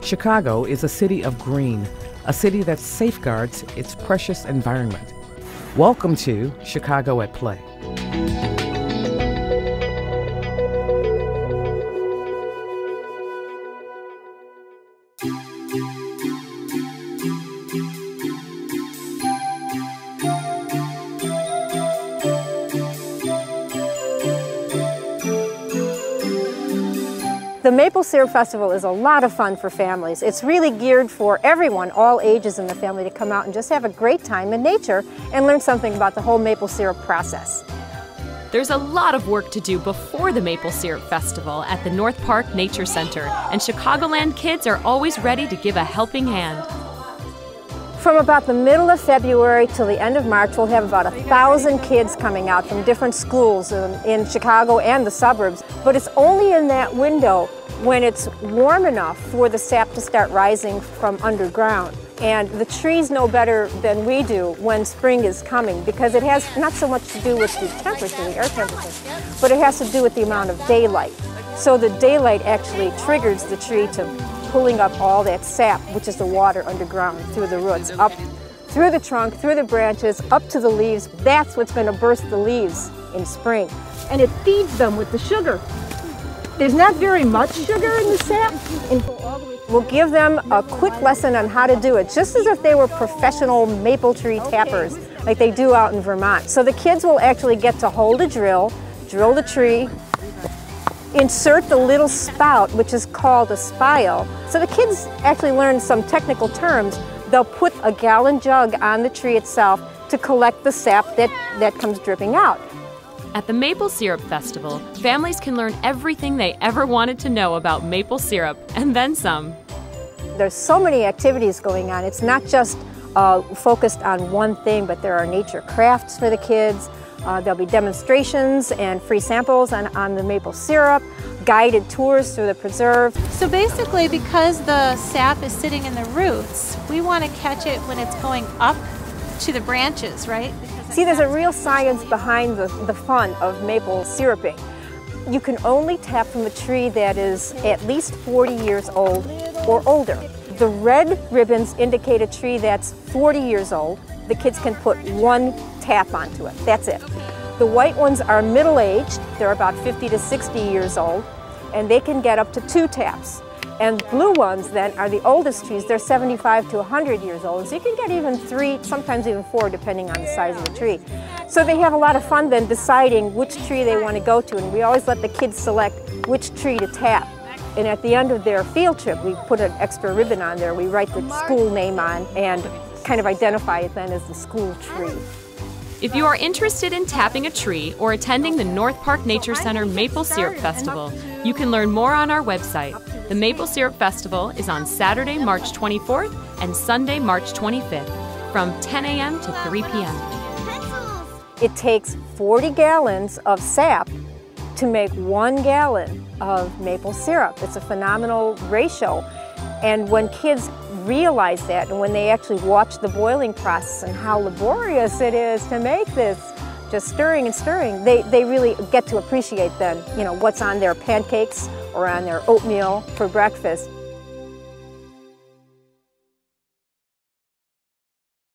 Chicago is a city of green, a city that safeguards its precious environment. Welcome to Chicago at Play. The Maple Syrup Festival is a lot of fun for families. It's really geared for everyone, all ages in the family, to come out and just have a great time in nature and learn something about the whole maple syrup process. There's a lot of work to do before the Maple Syrup Festival at the North Park Nature Center, and Chicagoland kids are always ready to give a helping hand. From about the middle of February till the end of March, we'll have about 1,000 kids coming out from different schools in Chicago and the suburbs. But it's only in that window when it's warm enough for the sap to start rising from underground. And the trees know better than we do when spring is coming, because it has not so much to do with the temperature, the air temperature, but it has to do with the amount of daylight. So the daylight actually triggers the tree to pulling up all that sap, which is the water underground, through the roots, up through the trunk, through the branches, up to the leaves. That's what's going to burst the leaves in spring. And it feeds them with the sugar. There's not very much sugar in the sap. We'll give them a quick lesson on how to do it, just as if they were professional maple tree tappers, like they do out in Vermont. So the kids will actually get to hold a drill the tree, insert the little spout, which is called a spile. So the kids actually learn some technical terms. They'll put a gallon jug on the tree itself to collect the sap that comes dripping out. At the Maple Syrup Festival, families can learn everything they ever wanted to know about maple syrup, and then some. There's so many activities going on. It's not just focused on one thing, but there are nature crafts for the kids. There'll be demonstrations and free samples on the maple syrup, guided tours through the preserve. So basically, because the sap is sitting in the roots, we want to catch it when it's going up to the branches, right? See, there's a real science behind the fun of maple syruping. You can only tap from a tree that is at least 40 years old or older. The red ribbons indicate a tree that's 40 years old. The kids can put one tap onto it. That's it. The white ones are middle-aged. They're about 50 to 60 years old, and they can get up to 2 taps. And blue ones then are the oldest trees. They're 75 to 100 years old. So you can get even 3, sometimes even 4, depending on the size of the tree. So they have a lot of fun then deciding which tree they want to go to, and we always let the kids select which tree to tap. And at the end of their field trip, we put an extra ribbon on there. We write the school name on and kind of identify it then as the school tree. If you are interested in tapping a tree or attending the North Park Nature Center Maple Syrup Festival, you can learn more on our website. The Maple Syrup Festival is on Saturday, March 24th and Sunday, March 25th from 10 a.m. to 3 p.m. It takes 40 gallons of sap to make 1 gallon of maple syrup. It's a phenomenal ratio. And when kids realize that, and when they actually watch the boiling process and how laborious it is to make this, just stirring and stirring, they really get to appreciate then, what's on their pancakes or on their oatmeal for breakfast.